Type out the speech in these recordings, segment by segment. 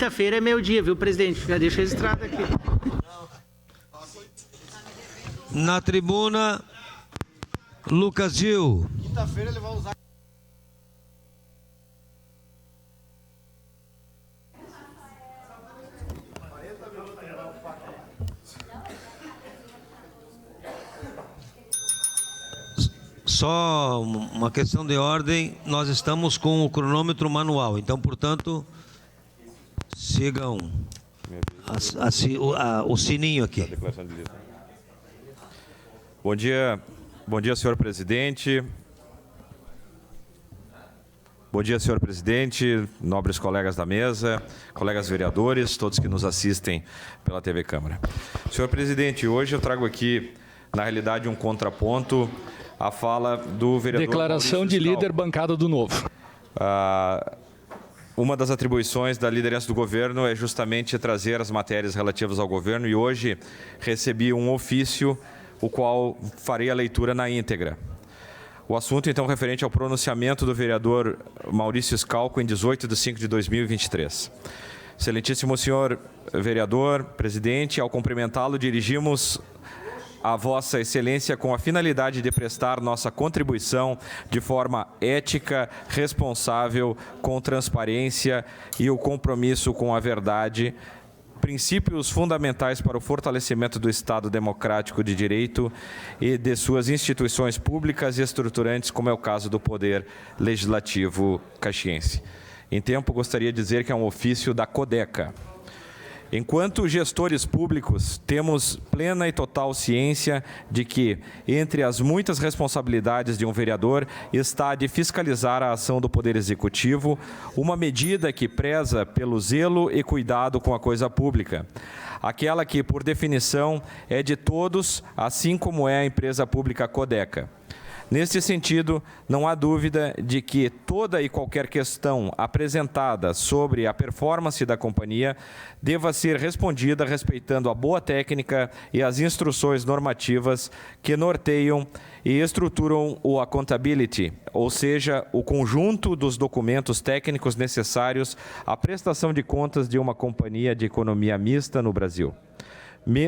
Quinta-feira é meio-dia, viu, presidente? Já deixa registrado aqui. Na tribuna, Lucas Gil. Quinta-feira ele vai usar. Só uma questão de ordem, nós estamos com o cronômetro manual, então, portanto, sigam o sininho aqui. Bom dia, senhor presidente. Bom dia, senhor presidente, nobres colegas da mesa, colegas vereadores, todos que nos assistem pela TV Câmara. Senhor presidente, hoje eu trago aqui, na realidade, um contraponto à fala do vereador Declaração de líder, bancada do Novo. Uma das atribuições da liderança do governo é justamente trazer as matérias relativas ao governo e hoje recebi um ofício, o qual farei a leitura na íntegra. O assunto, então, referente ao pronunciamento do vereador Maurício Scalco em 18 de 5 de 2023. Excelentíssimo senhor vereador, presidente, ao cumprimentá-lo, dirigimos a Vossa Excelência com a finalidade de prestar nossa contribuição de forma ética, responsável, com transparência e o compromisso com a verdade, princípios fundamentais para o fortalecimento do Estado democrático de direito e de suas instituições públicas e estruturantes, como é o caso do Poder Legislativo caxiense. Em tempo, gostaria de dizer que é um ofício da CODECA. Enquanto gestores públicos, temos plena e total ciência de que, entre as muitas responsabilidades de um vereador, está a de fiscalizar a ação do Poder Executivo, uma medida que preza pelo zelo e cuidado com a coisa pública. Aquela que, por definição, é de todos, assim como é a empresa pública CODECA. Neste sentido, não há dúvida de que toda e qualquer questão apresentada sobre a performance da companhia deva ser respondida respeitando a boa técnica e as instruções normativas que norteiam e estruturam o accountability, ou seja, o conjunto dos documentos técnicos necessários à prestação de contas de uma companhia de economia mista no Brasil.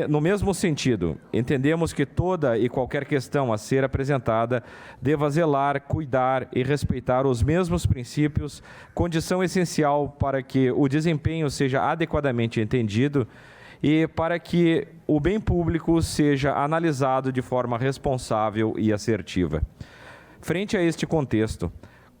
No mesmo sentido, entendemos que toda e qualquer questão a ser apresentada deva zelar, cuidar e respeitar os mesmos princípios, condição essencial para que o desempenho seja adequadamente entendido e para que o bem público seja analisado de forma responsável e assertiva. Frente a este contexto,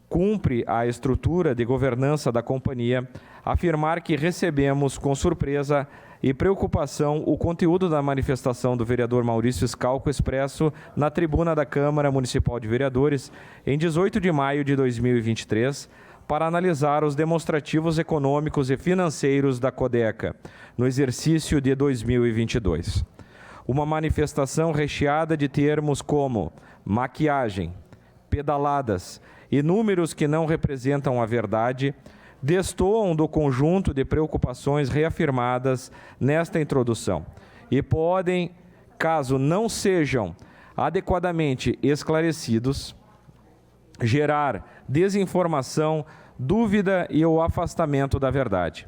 cumpre a estrutura de governança da companhia afirmar que recebemos com surpresa e preocupação o conteúdo da manifestação do vereador Maurício Scalco expresso na tribuna da Câmara Municipal de Vereadores em 18 de maio de 2023 para analisar os demonstrativos econômicos e financeiros da CODECA no exercício de 2022. Uma manifestação recheada de termos como maquiagem, pedaladas e números que não representam a verdade, destoam do conjunto de preocupações reafirmadas nesta introdução e podem, caso não sejam adequadamente esclarecidos, gerar desinformação, dúvida e o afastamento da verdade.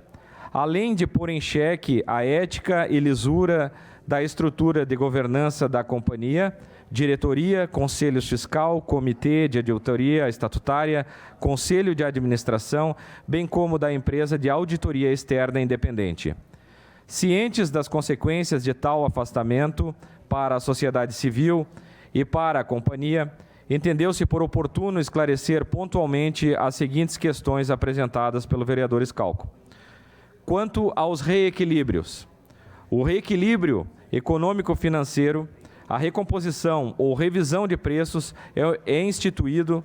Além de pôr em xeque a ética e lisura da estrutura de governança da companhia, diretoria, conselho fiscal, comitê de auditoria estatutária, conselho de administração, bem como da empresa de auditoria externa independente. Cientes das consequências de tal afastamento para a sociedade civil e para a companhia, entendeu-se por oportuno esclarecer pontualmente as seguintes questões apresentadas pelo vereador Scalco. Quanto aos reequilíbrios, o reequilíbrio econômico-financeiro, a recomposição ou revisão de preços é instituto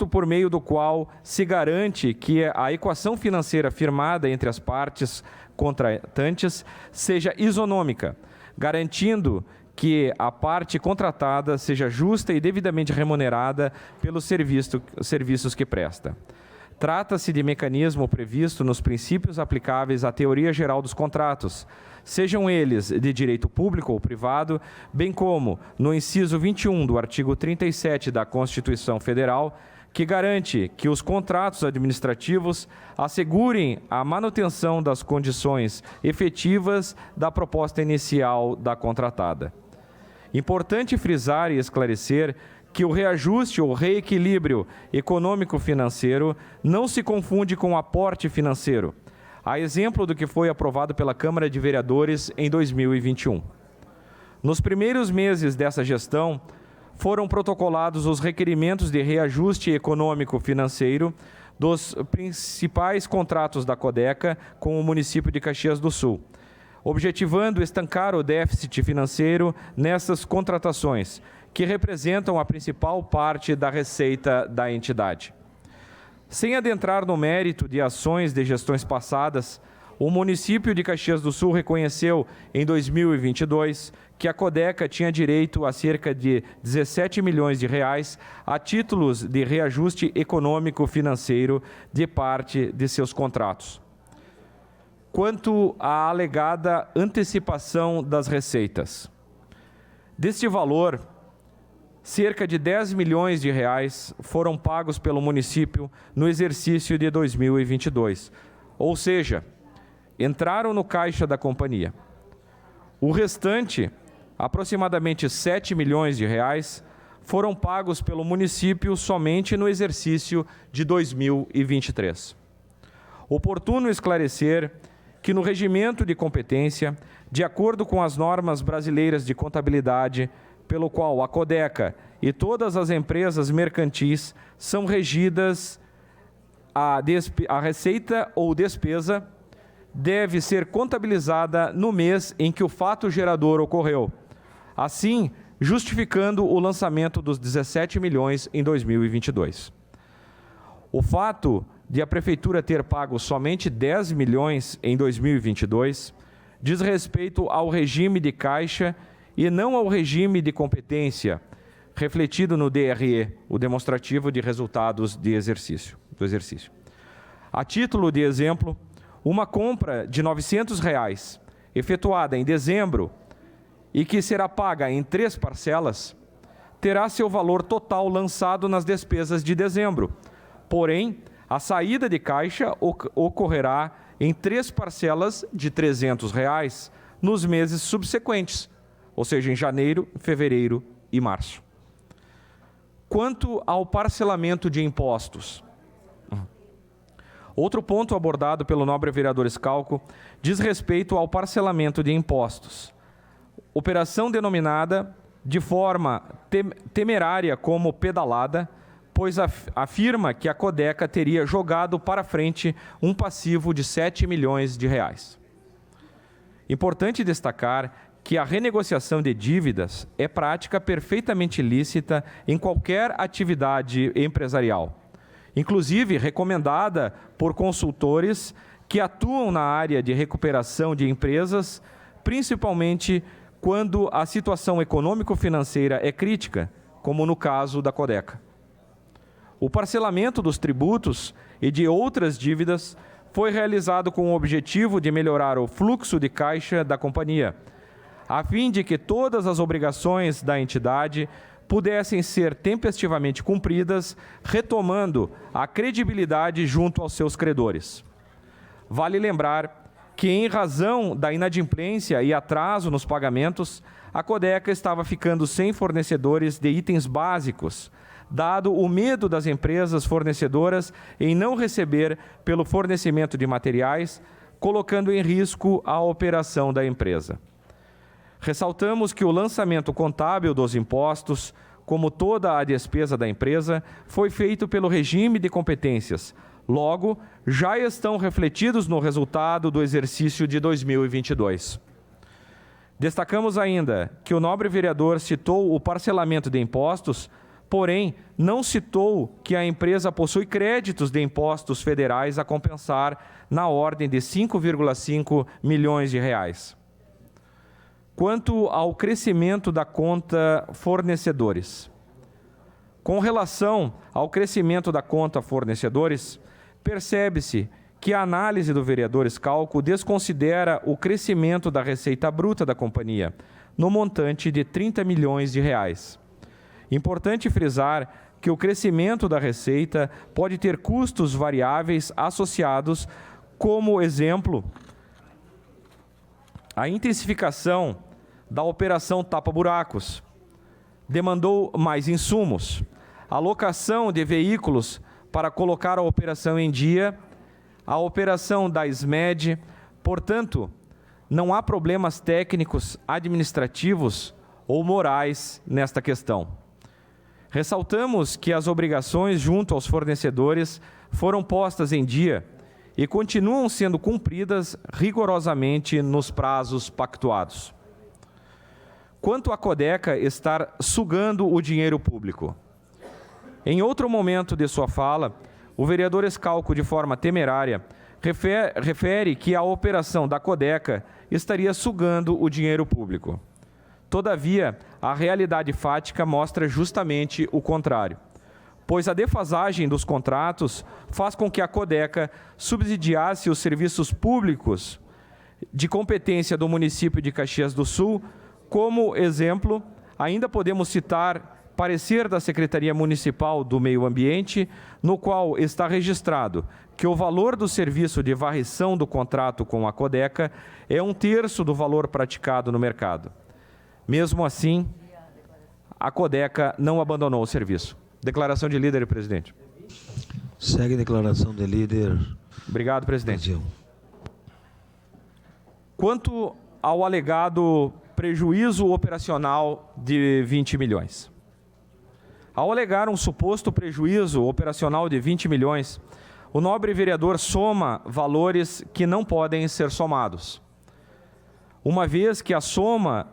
por meio do qual se garante que a equação financeira firmada entre as partes contratantes seja isonômica, garantindo que a parte contratada seja justa e devidamente remunerada pelos serviços que presta. Trata-se de mecanismo previsto nos princípios aplicáveis à teoria geral dos contratos, sejam eles de direito público ou privado, bem como no inciso 21 do artigo 37 da Constituição Federal, que garante que os contratos administrativos assegurem a manutenção das condições efetivas da proposta inicial da contratada. Importante frisar e esclarecer que o reajuste ou reequilíbrio econômico-financeiro não se confunde com aporte financeiro, a exemplo do que foi aprovado pela Câmara de Vereadores em 2021. Nos primeiros meses dessa gestão, foram protocolados os requerimentos de reajuste econômico-financeiro dos principais contratos da Codeca com o município de Caxias do Sul, objetivando estancar o déficit financeiro nessas contratações, que representam a principal parte da receita da entidade. Sem adentrar no mérito de ações de gestões passadas, o município de Caxias do Sul reconheceu em 2022 que a Codeca tinha direito a cerca de 17 milhões de reais a títulos de reajuste econômico-financeiro de parte de seus contratos. Quanto à alegada antecipação das receitas, deste valor, cerca de 10 milhões de reais foram pagos pelo município no exercício de 2022, ou seja, entraram no caixa da companhia. O restante, aproximadamente 7 milhões de reais, foram pagos pelo município somente no exercício de 2023. Oportuno esclarecer que no regimento de competência, de acordo com as normas brasileiras de contabilidade, pelo qual a Codeca e todas as empresas mercantis são regidas, a receita ou despesa deve ser contabilizada no mês em que o fato gerador ocorreu, assim justificando o lançamento dos 17 milhões em 2022. O fato de a Prefeitura ter pago somente 10 milhões em 2022 diz respeito ao regime de caixa e não ao regime de competência, refletido no DRE, o demonstrativo de resultados do exercício. A título de exemplo, uma compra de R$ 900, efetuada em dezembro e que será paga em 3 parcelas, terá seu valor total lançado nas despesas de dezembro. Porém, a saída de caixa ocorrerá em 3 parcelas de R$ 300 nos meses subsequentes, ou seja, em janeiro, fevereiro e março. Quanto ao parcelamento de impostos, outro ponto abordado pelo nobre vereador Scalco diz respeito ao parcelamento de impostos. Operação denominada de forma temerária como pedalada, pois afirma que a Codeca teria jogado para frente um passivo de 7 milhões de reais. Importante destacar que a renegociação de dívidas é prática perfeitamente lícita em qualquer atividade empresarial, inclusive recomendada por consultores que atuam na área de recuperação de empresas, principalmente quando a situação econômico-financeira é crítica, como no caso da Codeca. O parcelamento dos tributos e de outras dívidas foi realizado com o objetivo de melhorar o fluxo de caixa da companhia, a fim de que todas as obrigações da entidade pudessem ser tempestivamente cumpridas, retomando a credibilidade junto aos seus credores. Vale lembrar que, em razão da inadimplência e atraso nos pagamentos, a Codeca estava ficando sem fornecedores de itens básicos, dado o medo das empresas fornecedoras em não receber pelo fornecimento de materiais, colocando em risco a operação da empresa. Ressaltamos que o lançamento contábil dos impostos, como toda a despesa da empresa, foi feito pelo regime de competências. Logo, já estão refletidos no resultado do exercício de 2022. Destacamos ainda que o nobre vereador citou o parcelamento de impostos, porém, não citou que a empresa possui créditos de impostos federais a compensar na ordem de 5,5 milhões de reais. Quanto ao crescimento da conta fornecedores. Com relação ao crescimento da conta fornecedores, percebe-se que a análise do vereador Scalco desconsidera o crescimento da receita bruta da companhia, no montante de 30 milhões de reais. Importante frisar que o crescimento da receita pode ter custos variáveis associados, como exemplo, a intensificação da operação tapa-buracos, demandou mais insumos, a locação de veículos para colocar a operação em dia, a operação da SMED. Portanto, não há problemas técnicos, administrativos ou morais nesta questão. Ressaltamos que as obrigações junto aos fornecedores foram postas em dia e continuam sendo cumpridas rigorosamente nos prazos pactuados. Quanto à Codeca estar sugando o dinheiro público, em outro momento de sua fala, o vereador Schalco, de forma temerária, refere que a operação da Codeca estaria sugando o dinheiro público. Todavia, a realidade fática mostra justamente o contrário, pois a defasagem dos contratos faz com que a Codeca subsidiasse os serviços públicos de competência do município de Caxias do Sul. Como exemplo, ainda podemos citar parecer da Secretaria Municipal do Meio Ambiente, no qual está registrado que o valor do serviço de varrição do contrato com a Codeca é 1/3 do valor praticado no mercado. Mesmo assim, a Codeca não abandonou o serviço. Declaração de líder, presidente. Segue a declaração de líder. Obrigado, presidente. Brasil. Quanto ao alegado prejuízo operacional de 20 milhões. Ao alegar um suposto prejuízo operacional de 20 milhões, o nobre vereador soma valores que não podem ser somados, uma vez que a soma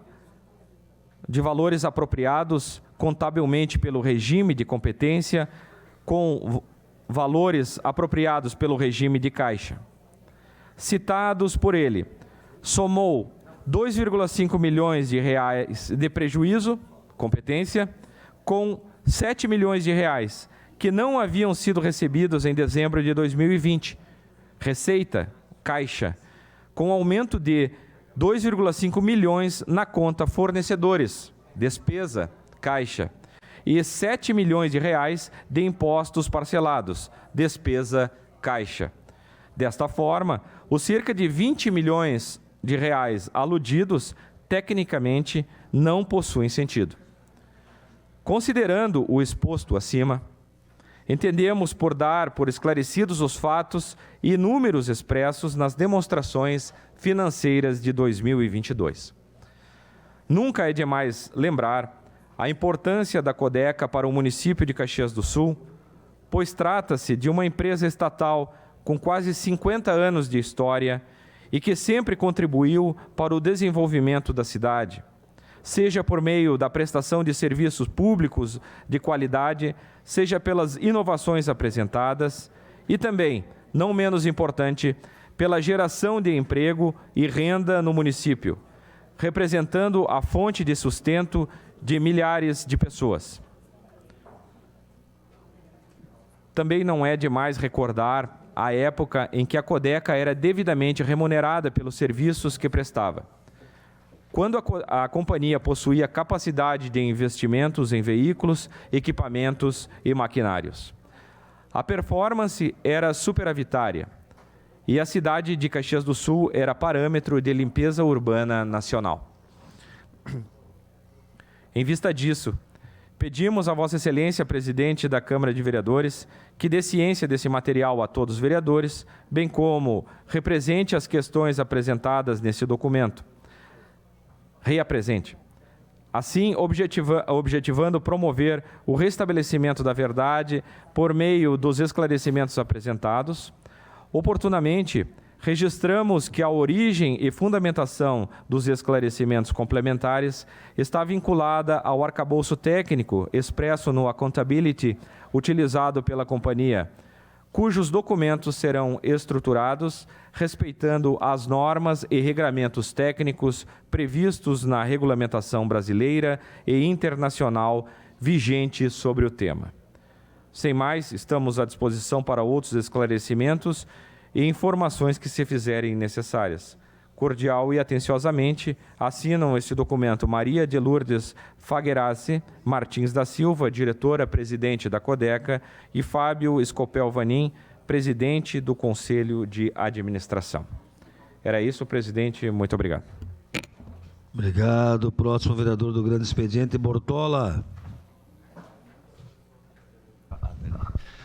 de valores apropriados contabilmente pelo regime de competência com valores apropriados pelo regime de caixa, citados por ele, somou 2,5 milhões de reais de prejuízo, competência, com 7 milhões de reais, que não haviam sido recebidos em dezembro de 2020, receita, caixa, com aumento de 2,5 milhões na conta fornecedores, despesa, caixa, e 7 milhões de reais de impostos parcelados, despesa, caixa. Desta forma, os cerca de 20 milhões de reais aludidos, tecnicamente, não possuem sentido. Considerando o exposto acima, entendemos por dar por esclarecidos os fatos e números expressos nas demonstrações financeiras de 2022. Nunca é demais lembrar a importância da Codeca para o município de Caxias do Sul, pois trata-se de uma empresa estatal com quase 50 anos de história e que sempre contribuiu para o desenvolvimento da cidade, seja por meio da prestação de serviços públicos de qualidade, seja pelas inovações apresentadas e também, não menos importante, pela geração de emprego e renda no município, representando a fonte de sustento de milhares de pessoas. Também não é demais recordar a época em que a Codeca era devidamente remunerada pelos serviços que prestava. Quando a companhia possuía capacidade de investimentos em veículos, equipamentos e maquinários. A performance era superavitária e a cidade de Caxias do Sul era parâmetro de limpeza urbana nacional. Em vista disso, pedimos a Vossa Excelência, Presidente da Câmara de Vereadores, que dê ciência desse material a todos os vereadores, bem como represente as questões apresentadas nesse documento. Reapresente. Assim, objetivando promover o restabelecimento da verdade por meio dos esclarecimentos apresentados. Oportunamente, registramos que a origem e fundamentação dos esclarecimentos complementares está vinculada ao arcabouço técnico expresso no Accountability utilizado pela companhia, cujos documentos serão estruturados respeitando as normas e regramentos técnicos previstos na regulamentação brasileira e internacional vigente sobre o tema. Sem mais, estamos à disposição para outros esclarecimentos e informações que se fizerem necessárias. cordial e atenciosamente assinam este documento Maria de Lourdes Fagerace Martins da Silva, diretora-presidente da CODECA, e Fábio Scopel Vanin, presidente do Conselho de Administração. Era isso, presidente. Muito obrigado. Obrigado. Próximo vereador do Grande Expediente, Bortola.